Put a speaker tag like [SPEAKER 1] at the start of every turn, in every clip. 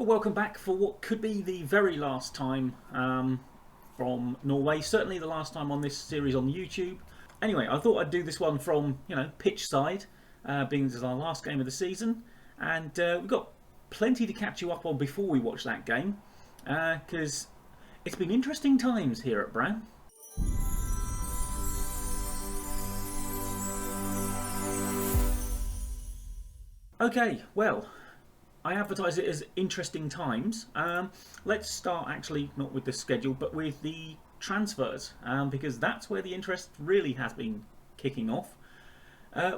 [SPEAKER 1] welcome back for what could be the very last time from Norway. Certainly the last time on this series on YouTube. Anyway, I thought I'd do this one from, pitch side, being this is our last game of the season. And we've got plenty to catch you up on before we watch that game. Because it's been interesting times here at Bran. Okay, well, I advertise it as interesting times. Let's start actually not with the schedule but with the transfers, because that's where the interest really has been kicking off.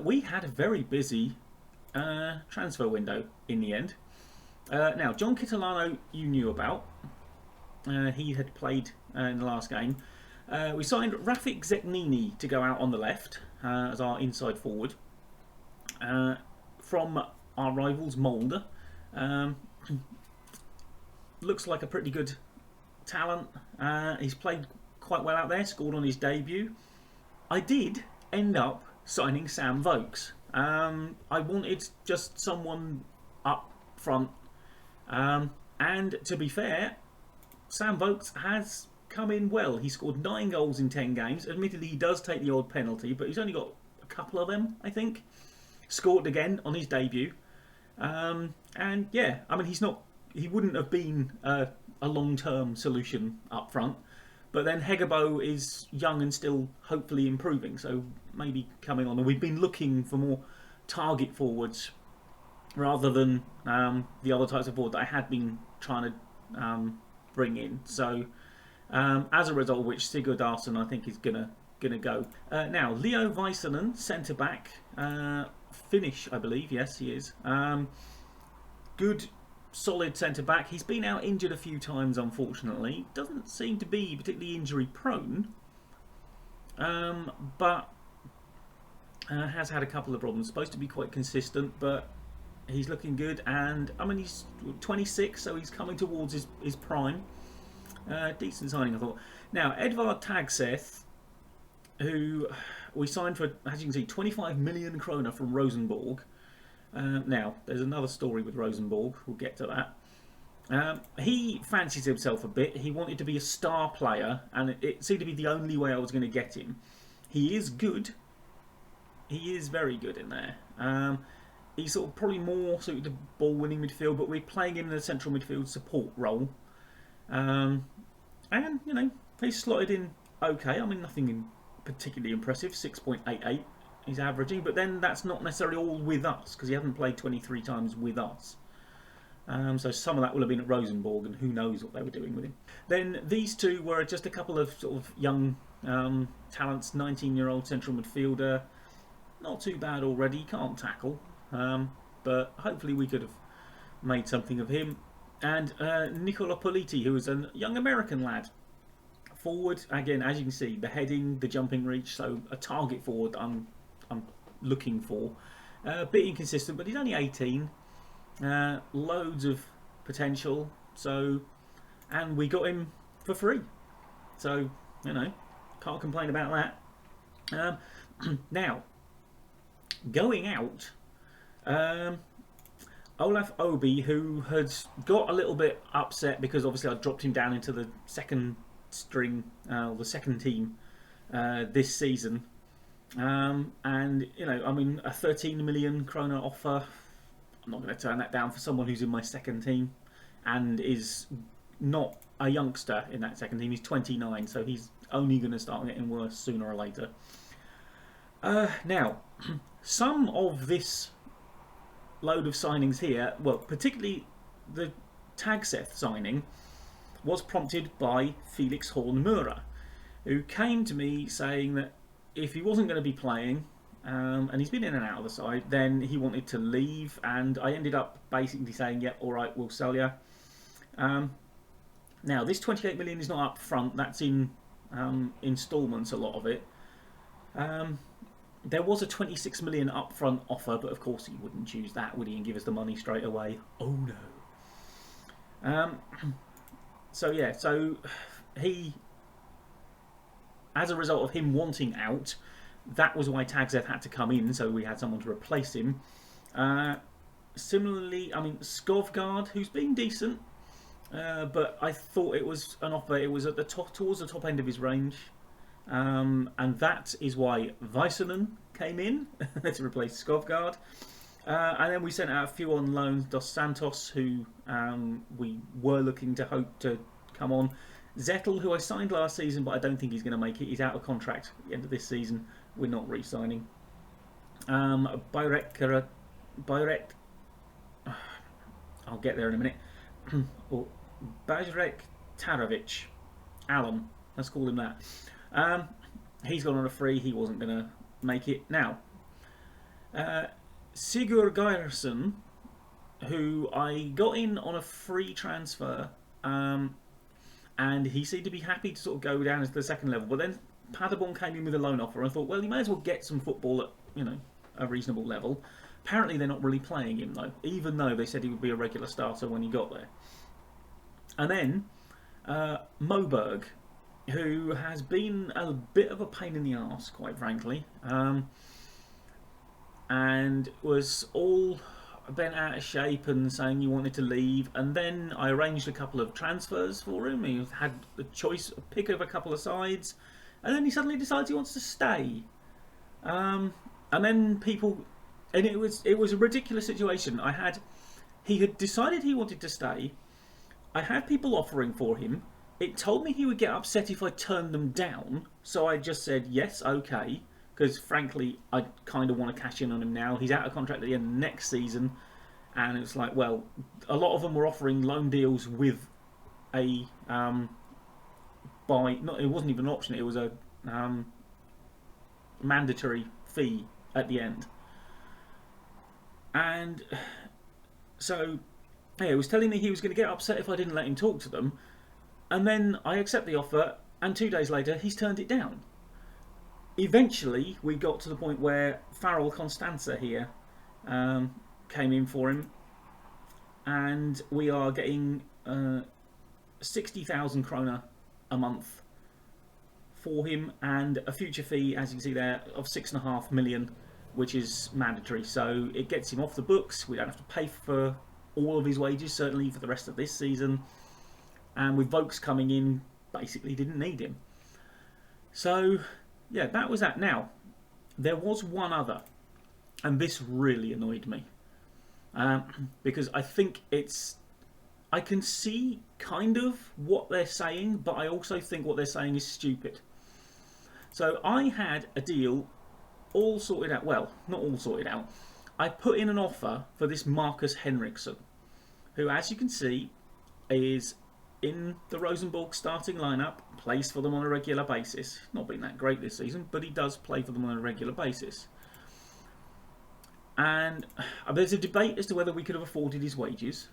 [SPEAKER 1] We had a very busy transfer window in the end. Now, John Kitolano you knew about. He had played in the last game. We signed Rafik Zeknini to go out on the left as our inside forward. From our rivals Molde. Looks like a pretty good talent. He's played quite well out there, scored on his debut. I did end up signing Sam Vokes. I wanted just someone up front. And to be fair, Sam Vokes has come in well. He scored 9 goals in 10 games. Admittedly, he does take the odd penalty, but he's only got a couple of them, I think. Scored again on his debut. And yeah, I mean, he wouldn't have been a long-term solution up front. But then Hegebo is young and still hopefully improving, so maybe coming on. And we've been looking for more target forwards rather than the other types of forward that I had been trying to bring in. So as a result of which, Sigurdarsson I think is gonna go. Now, Leo Väisänen, centre back, Finnish I believe. Yes, he is. Good, solid centre back. He's been out injured a few times, unfortunately. Doesn't seem to be particularly injury prone, but has had a couple of problems. Supposed to be quite consistent, but he's looking good. And I mean, he's 26, so he's coming towards his prime. Decent signing, I thought. Now, Edvard Tagseth, who we signed for, as you can see, 25 million krona from Rosenborg. Now, there's another story with Rosenborg. We'll get to that. He fancies himself a bit. He wanted to be a star player, and it seemed to be the only way I was going to get him. He is good. He is very good in there. He's sort of probably more suited to ball-winning midfield, but we're playing him in the central midfield support role. And, he's slotted in okay. I mean, nothing particularly impressive. 6.88 he's averaging, but then that's not necessarily all with us, because he hasn't played 23 times with us. So some of that will have been at Rosenborg, and who knows what they were doing with him. Then these two were just a couple of sort of young talents. 19-year-old central midfielder. Not too bad already, can't tackle. But hopefully we could have made something of him. And Nicola Politi, who is a young American lad. Forward, again, as you can see, the heading, the jumping reach, so a target forward I'm looking for. A bit inconsistent, but he's only 18. Loads of potential. So, and we got him for free. So, can't complain about that. Now, going out, Olaf Obi, who had got a little bit upset because obviously I dropped him down into the second string, the second team this season, and I mean, a 13 million krona offer, I'm not going to turn that down for someone who's in my second team and is not a youngster in that second team. He's 29, so he's only going to start getting worse sooner or later. Now, some of this load of signings here, well, particularly the Tagseth signing, was prompted by Felix Horn-Mura, who came to me saying that if he wasn't going to be playing, and he's been in and out of the side, then he wanted to leave, and I ended up basically saying, yep, alright, we'll sell you. Now, this 28 million is not up front, that's in instalments, a lot of it. There was a 26 million upfront offer, but of course he wouldn't choose that, would he, and give us the money straight away? Oh no. So yeah, so he, as a result of him wanting out, that was why Tagseth had to come in, so we had someone to replace him. Similarly, I mean, Skovgard, who's been decent, but I thought it was an offer. It was at the top, towards the top end of his range, and that is why Väisänen came in to replace Skovgard. And then we sent out a few on loan, Dos Santos, who we were looking to hope to come on. Zettel, who I signed last season, but I don't think he's going to make it. He's out of contract at the end of this season. We're not re-signing. Bayret, I'll get there in a minute. Or Bajrek Tarovic, Alan, let's call him that. He's gone on a free. He wasn't going to make it. Now, Sigurd Geirson, who I got in on a free transfer, and he seemed to be happy to sort of go down to the second level. But then Paderborn came in with a loan offer, and I thought, well, he may as well get some football at a reasonable level. Apparently, they're not really playing him though, even though they said he would be a regular starter when he got there. And then Moberg, who has been a bit of a pain in the arse, quite frankly, and was all bent out of shape and saying he wanted to leave. And then I arranged a couple of transfers for him. He had a choice, a pick of a couple of sides, and then he suddenly decides he wants to stay. And then people, and it was a ridiculous situation. He had decided he wanted to stay. I had people offering for him. It told me he would get upset if I turned them down, so I just said yes, okay, because frankly I kind of want to cash in on him now. He's out of contract at the end of next season, and it's like, well, a lot of them were offering loan deals with a it wasn't even an option, it was a mandatory fee at the end. And so he was telling me he was going to get upset if I didn't let him talk to them. And then I accept the offer, and 2 days later, he's turned it down. Eventually, we got to the point where Farrell Constanza here came in for him, and we are getting 60,000 krona a month for him, and a future fee, as you can see there, of 6.5 million, which is mandatory. So it gets him off the books. We don't have to pay for all of his wages, certainly for the rest of this season. And with Vokes coming in, basically didn't need him. So, yeah, that was that. Now, there was one other, and this really annoyed me. Because I think I can see kind of what they're saying, but I also think what they're saying is stupid. So I had a deal all sorted out. Well, not all sorted out. I put in an offer for this Marcus Henriksson, who, as you can see, is in the Rosenborg starting lineup, plays for them on a regular basis. Not been that great this season, but he does play for them on a regular basis. And there's a debate as to whether we could have afforded his wages,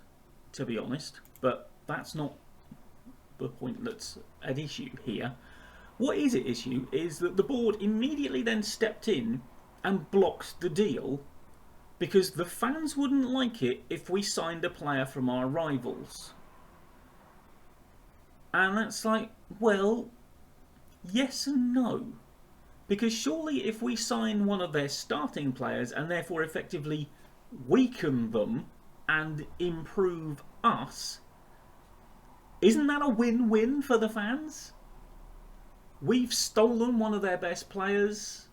[SPEAKER 1] to be honest, but that's not the point that's at issue here. What is at issue is that the board immediately then stepped in and blocked the deal because the fans wouldn't like it if we signed a player from our rivals. And that's like, well, yes and no. Because surely if we sign one of their starting players and therefore effectively weaken them and improve us, isn't that a win-win for the fans? We've stolen one of their best players,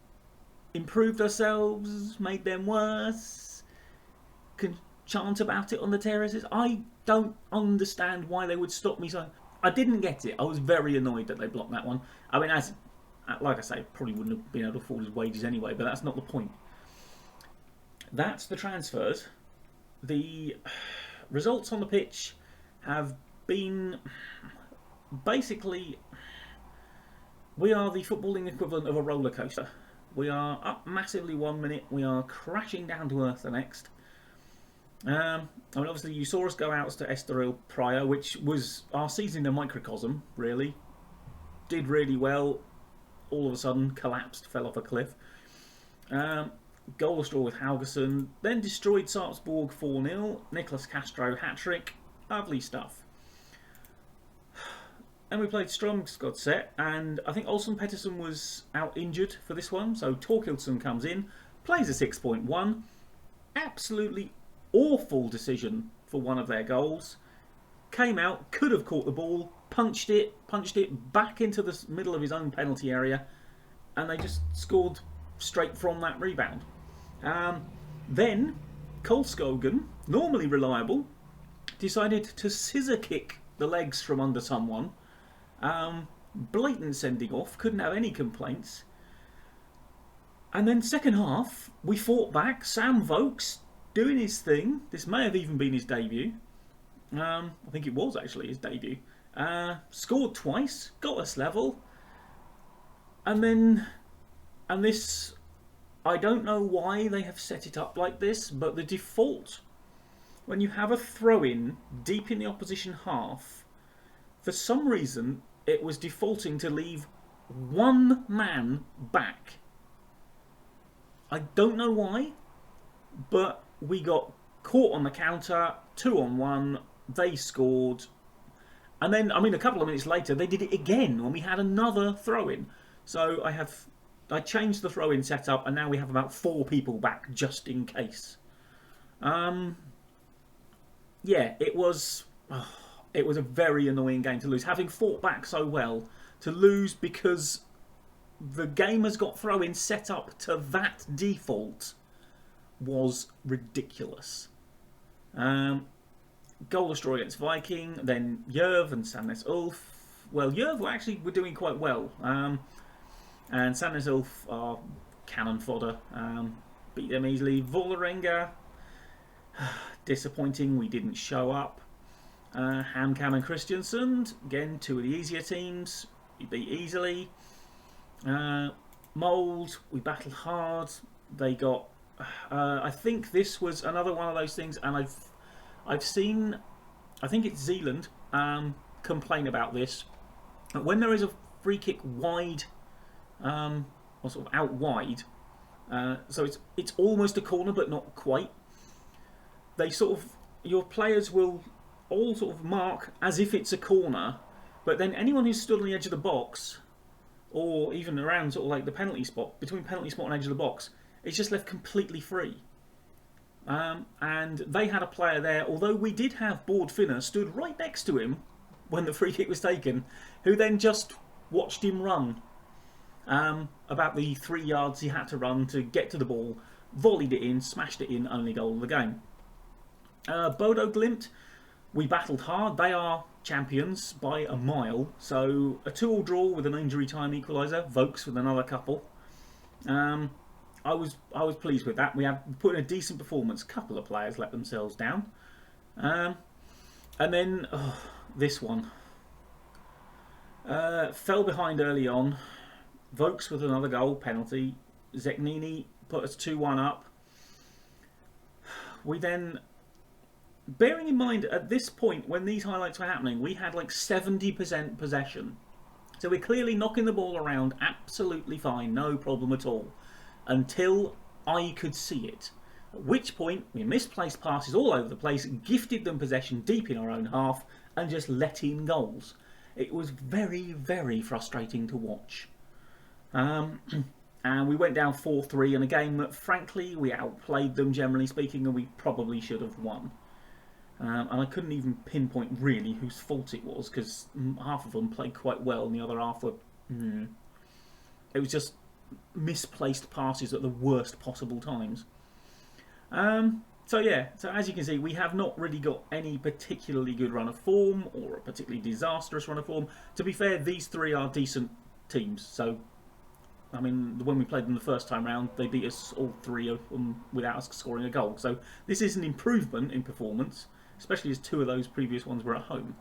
[SPEAKER 1] improved ourselves, made them worse, can chant about it on the terraces. I don't understand why they would stop me. So I didn't get it. I was very annoyed that they blocked that one. I mean, like I say, probably wouldn't have been able to afford his wages anyway, but that's not the point. That's the transfers. The results on the pitch have been basically, we are the footballing equivalent of a roller coaster. We are up massively 1 minute, we are crashing down to earth the next. I mean, obviously you saw us go out to Estoril prior, which was our season in a microcosm, really. Did really well, all of a sudden collapsed, fell off a cliff. Goal draw with Haugesund, then destroyed Sarpsborg 4-0, Nicholas Castro hat-trick, lovely stuff. And we played Strømsgodset, and I think Olsen Pettersson was out injured for this one, so Torkildsen comes in, plays a 6.1, absolutely awful decision for one of their goals. Came out, could have caught the ball, punched it back into the middle of his own penalty area, and they just scored straight from that rebound. Then Kolskogen, normally reliable, decided to scissor kick the legs from under someone. Blatant sending off, couldn't have any complaints. And then second half, we fought back. Sam Vokes doing his thing. This may have even been his debut. I think it was actually his debut. Scored twice, got us level. And this, I don't know why they have set it up like this, but the default, when you have a throw-in deep in the opposition half, for some reason it was defaulting to leave one man back. I don't know why, but we got caught on the counter, 2-on-1, they scored, and then, I mean, a couple of minutes later they did it again when we had another throw-in. So I changed the throw-in setup, and now we have about 4 people back just in case. Yeah, it was a very annoying game to lose. Having fought back so well, to lose because the game has got throw-in set up to that default was ridiculous. Goalless draw against Viking, then Jerv and Sandnes Ulf. Well, Jerv were doing quite well. And Sandnes Ulf are cannon fodder. Beat them easily. Vålerenga, disappointing, we didn't show up. Hamcam and Kristiansund, again, 2 of the easier teams, we beat easily. Mold, we battled hard. They got, I think this was another one of those things, and I've seen, I think it's Zealand, complain about this. When there is a free kick wide, or sort of out wide, so it's almost a corner but not quite. They sort of, your players will all sort of mark as if it's a corner, but then anyone who's stood on the edge of the box, or even around sort of like the penalty spot, between penalty spot and edge of the box, is just left completely free. And they had a player there, although we did have Bård Finner stood right next to him when the free kick was taken, who then just watched him run about the 3 yards he had to run to get to the ball, volleyed it in, smashed it in, only goal of the game. Bodo Glimt, we battled hard. They are champions by a mile, so a 2-2 draw with an injury time equaliser, Vokes with another couple. I was pleased with that. We have put in a decent performance. A couple of players let themselves down, and then this one fell behind early on. Vokes with another goal, penalty. Zeknini put us 2-1 up. We then, bearing in mind at this point when these highlights were happening, we had like 70% possession, so we're clearly knocking the ball around absolutely fine, no problem at all, until I could see it. At which point we misplaced passes all over the place, gifted them possession deep in our own half, and just let in goals. It was very, very frustrating to watch. And we went down 4-3 in a game that, frankly, we outplayed them, generally speaking, and we probably should have won. And I couldn't even pinpoint really whose fault it was, because half of them played quite well and the other half were... It was just misplaced passes at the worst possible times. So yeah, so as you can see, we have not really got any particularly good run of form or a particularly disastrous run of form. To be fair, these 3 are decent teams. So, I mean, when we played them the first time round, they beat us all 3 of them without us scoring a goal. So this is an improvement in performance, especially as 2 of those previous ones were at home.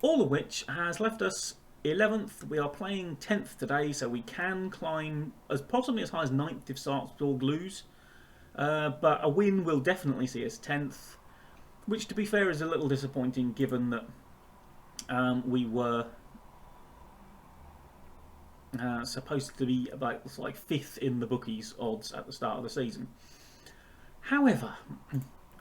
[SPEAKER 1] All of which has left us 11th. We are playing 10th today, so we can climb possibly as high as 9th if Sarpsborg lose. But a win will definitely see us 10th, which, to be fair, is a little disappointing given that we were supposed to be about like 5th in the bookies odds at the start of the season. However,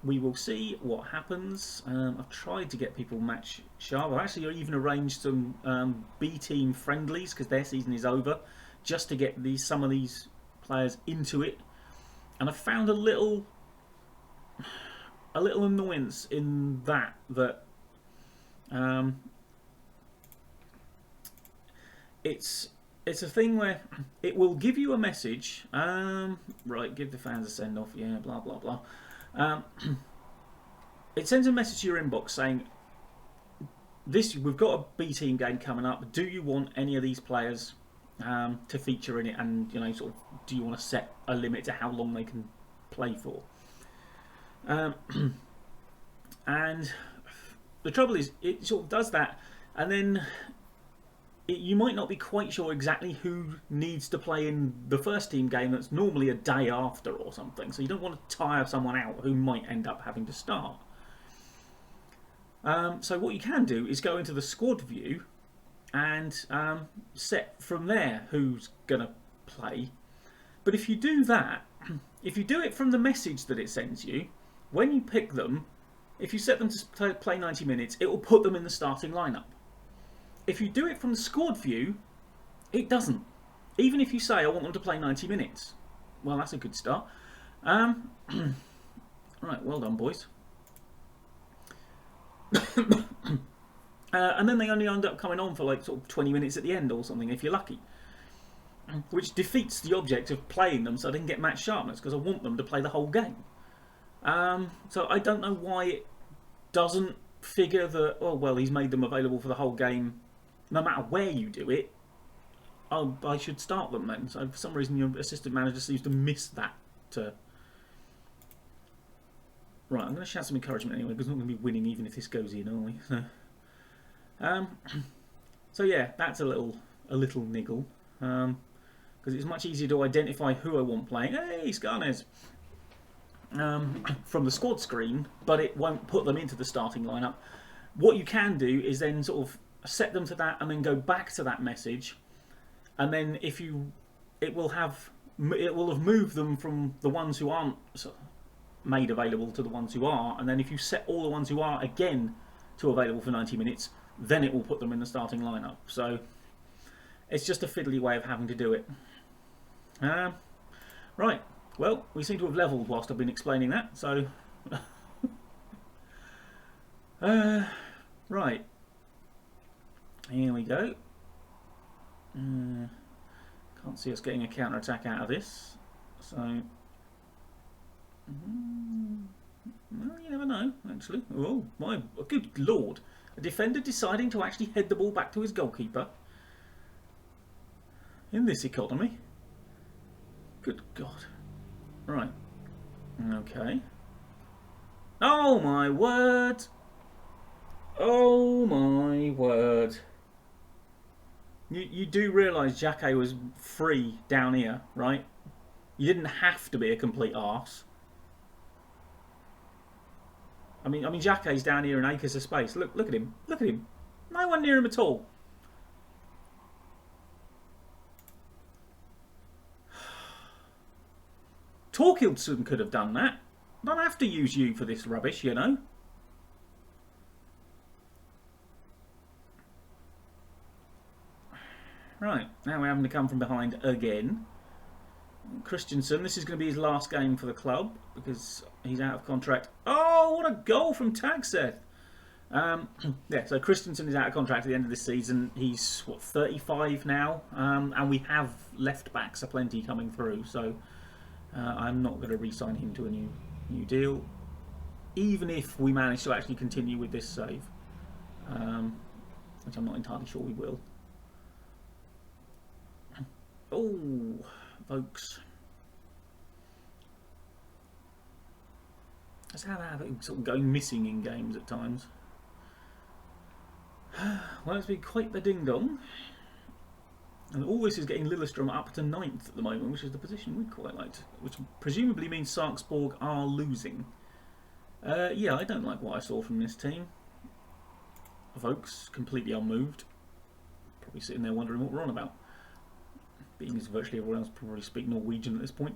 [SPEAKER 1] we will see what happens. I've tried to get people match sharp. I've actually even arranged some B-team friendlies, because their season is over, just to get some of these players into it. And I found a little a little annoyance in that it's a thing where it will give you a message. Right, give the fans a send off. Yeah, blah blah blah. It sends a message to your inbox saying, we've got a B team game coming up. Do you want any of these players to feature in it? And sort of, do you want to set a limit to how long they can play for? And the trouble is, it sort of does that, and then you might not be quite sure exactly who needs to play in the first team game that's normally a day after or something. So you don't want to tire someone out who might end up having to start. So what you can do is go into the squad view and set from there who's going to play. But if you do that, if you do it from the message that it sends you, when you pick them, if you set them to play 90 minutes, it will put them in the starting lineup. If you do it from the squad view, it doesn't. Even if you say, I want them to play 90 minutes. Well, that's a good start. Right, well done, boys. And then they only end up coming on for like sort of 20 minutes at the end or something, if you're lucky. Which defeats the object of playing them so they can get match sharpness, because I want them to play the whole game. So I don't know why it doesn't figure that, oh well, he's made them available for the whole game. No matter where you do it, I should start them then. So for some reason your assistant manager seems to miss that. Right, I'm going to shout some encouragement anyway, because we're not going to be winning even if this goes in, are we? So yeah, that's a little niggle. Because it's much easier to identify who I want playing. Hey, Scarnes! From the squad screen, but it won't put them into the starting lineup. What you can do is then sort of set them to that and then go back to that message, and then it will have moved them from the ones who aren't made available to the ones who are, and then if you set all the ones who are again to available for 90 minutes, then it will put them in the starting lineup. So it's just a fiddly way of having to do it. Right, well, we seem to have levelled whilst I've been explaining that, so right, here we go. Can't see us getting a counter-attack out of this, so well, you never know, actually. Oh my good lord, a defender deciding to actually head the ball back to his goalkeeper in this economy. Good God. Right, okay. Oh my word. Oh my word. You do realise Jacquet was free down here, right? You didn't have to be a complete arse. I mean Jacquet's down here in acres of space. Look at him. Look at him. No one near him at all. Torkildsen could have done that. Don't have to use you for this rubbish, you know. Right, now we're having to come from behind again. Christensen, this is going to be his last game for the club because he's out of contract. Oh, what a goal from Tagseth! Yeah, so Christensen is out of contract at the end of this season. He's, what, 35 now? And we have left backs aplenty coming through, so I'm not going to re-sign him to a new deal, even if we manage to actually continue with this save, which I'm not entirely sure we will. Oh, folks. That's how they have it sort of going missing in games at times. Well, it's been quite the ding-dong. And all this is getting Lillestrøm up to 9th at the moment, which is the position we'd quite like to, which presumably means Sarpsborg are losing. Yeah, I don't like what I saw from this team. Folks, completely unmoved. Probably sitting there wondering what we're on about. Being as virtually everyone else probably speak Norwegian at this point.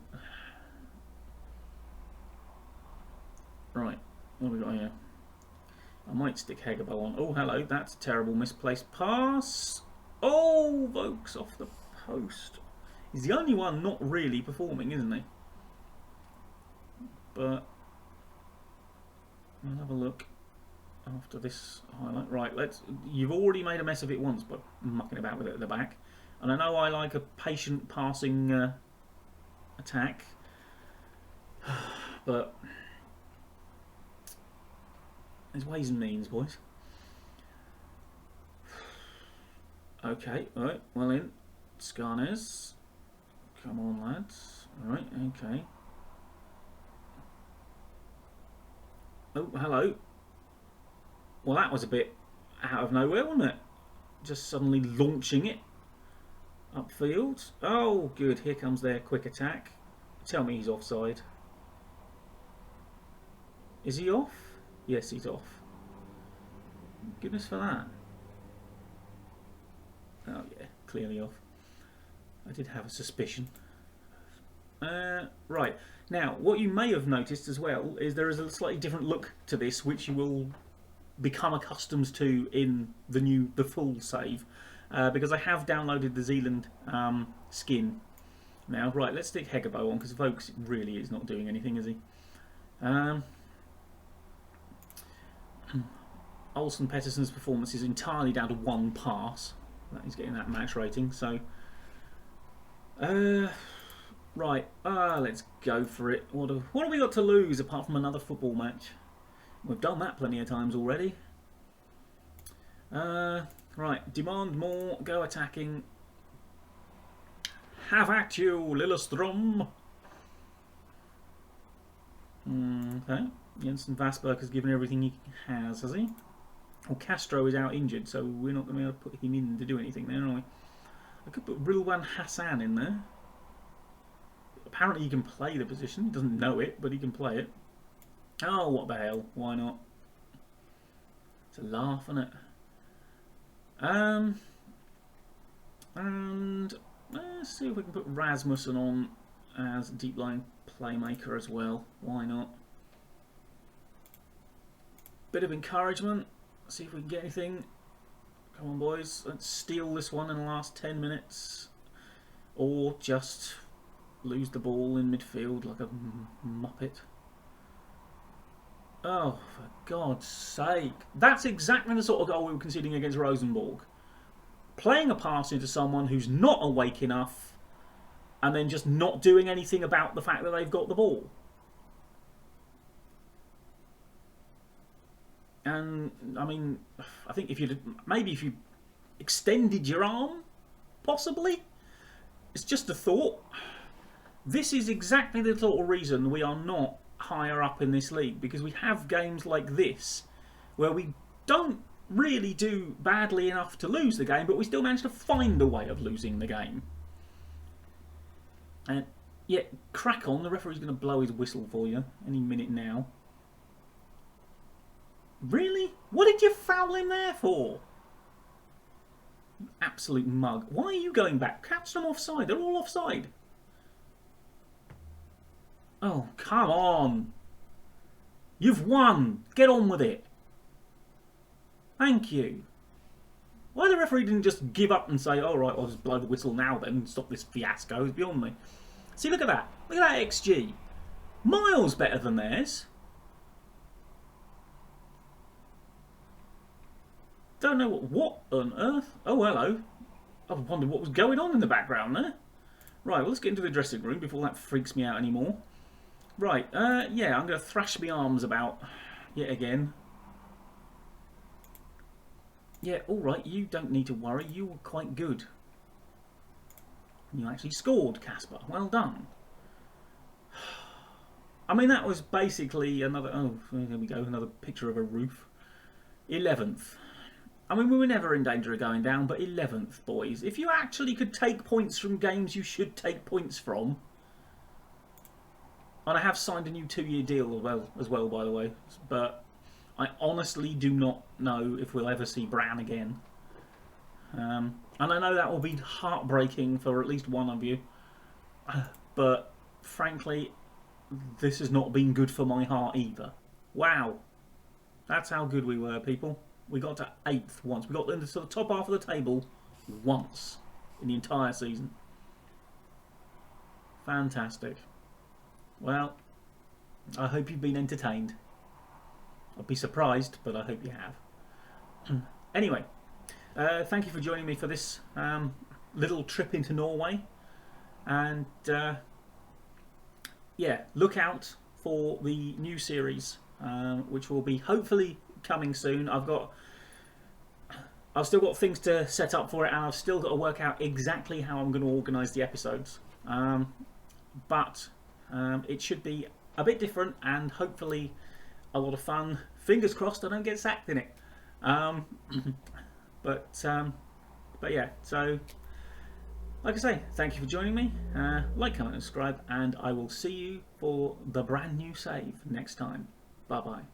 [SPEAKER 1] Right, what have we got here? I might stick Hegebo on. Oh, hello, that's a terrible misplaced pass. Oh, Vokes off the post. He's the only one not really performing, isn't he? But We'll have a look after this highlight. Right, you've already made a mess of it once by mucking about with it at the back. And I know I like a patient passing attack, but there's ways and means, boys. Okay, alright, well in. Scarnes. Come on, lads. Alright, okay. Oh, hello. Well, that was a bit out of nowhere, wasn't it? Just suddenly launching it upfield. Oh, good. Here comes their quick attack. Tell me he's offside. Is he off? Yes, he's off. Goodness for that. Oh, yeah, clearly off. I did have a suspicion. Right. Now, what you may have noticed as well is there is a slightly different look to this, which you will become accustomed to in the full save, because I have downloaded the Zealand skin. Now, right, let's stick Hegabo on, because Vokes really is not doing anything, is he? Olsen Pettersson's performance is entirely down to one pass. He's getting that match rating, so right, let's go for it. What have we got to lose apart from another football match? We've done that plenty of times already. Right, demand more, go attacking. Have at you, Lillestrøm. Okay, Jensen Vasberg has given everything he has he? Well, Castro is out injured, so we're not going to be able to put him in to do anything there, are we? I could put Rilwan Hassan in there. Apparently he can play the position. He doesn't know it, but he can play it. Oh, what the hell? Why not? It's a laugh, isn't it? And let's see if we can put Rasmussen on as deep line playmaker as well. Why not? Bit of encouragement. See if we can get anything. Come on, boys. Let's steal this one in the last 10 minutes. Or just lose the ball in midfield like a muppet. Oh, for God's sake. That's exactly the sort of goal we were conceding against Rosenborg. Playing a pass into someone who's not awake enough and then just not doing anything about the fact that they've got the ball. And, I mean, I think if you extended your arm, possibly. It's just a thought. This is exactly the sort of reason we are not higher up in this league, because we have games like this where we don't really do badly enough to lose the game, but we still manage to find a way of losing the game. And yet, crack on, the referee's going to blow his whistle for you any minute now. Really? What did you foul him there for? You absolute mug. Why are you going back? Catch them offside. They're all offside. Oh, come on. You've won. Get on with it. Thank you. Why the referee didn't just give up and say, all right, I'll just blow the whistle now then and stop this fiasco is beyond me. See, look at that. Look at that XG. Miles better than theirs. Don't know what on earth. Oh, hello. I wondered what was going on in the background there. Right, well, let's get into the dressing room before that freaks me out anymore. Right, yeah, I'm going to thrash my arms about yet again. Yeah, alright, you don't need to worry. You were quite good. You actually scored, Casper. Well done. I mean, that was basically another... Oh, there we go, another picture of a roof. 11th. I mean, we were never in danger of going down, but 11th, boys. If you actually could take points from games you should take points from... And I have signed a new 2-year deal as well, by the way. But I honestly do not know if we'll ever see Bran again. And I know that will be heartbreaking for at least one of you. But, frankly, this has not been good for my heart either. Wow. That's how good we were, people. We got to 8th once. We got into the top half of the table once in the entire season. Fantastic. Well, I hope you've been entertained. I'd be surprised, but I hope you have. Anyway, thank you for joining me for this little trip into Norway, and yeah, look out for the new series, which will be hopefully coming soon. I've still got things to set up for it, and I've still got to work out exactly how I'm going to organise the episodes. But it should be a bit different and hopefully a lot of fun. Fingers crossed I don't get sacked in it. But yeah, so like I say, thank you for joining me. Like, comment and subscribe, and I will see you for the brand new save next time. Bye bye.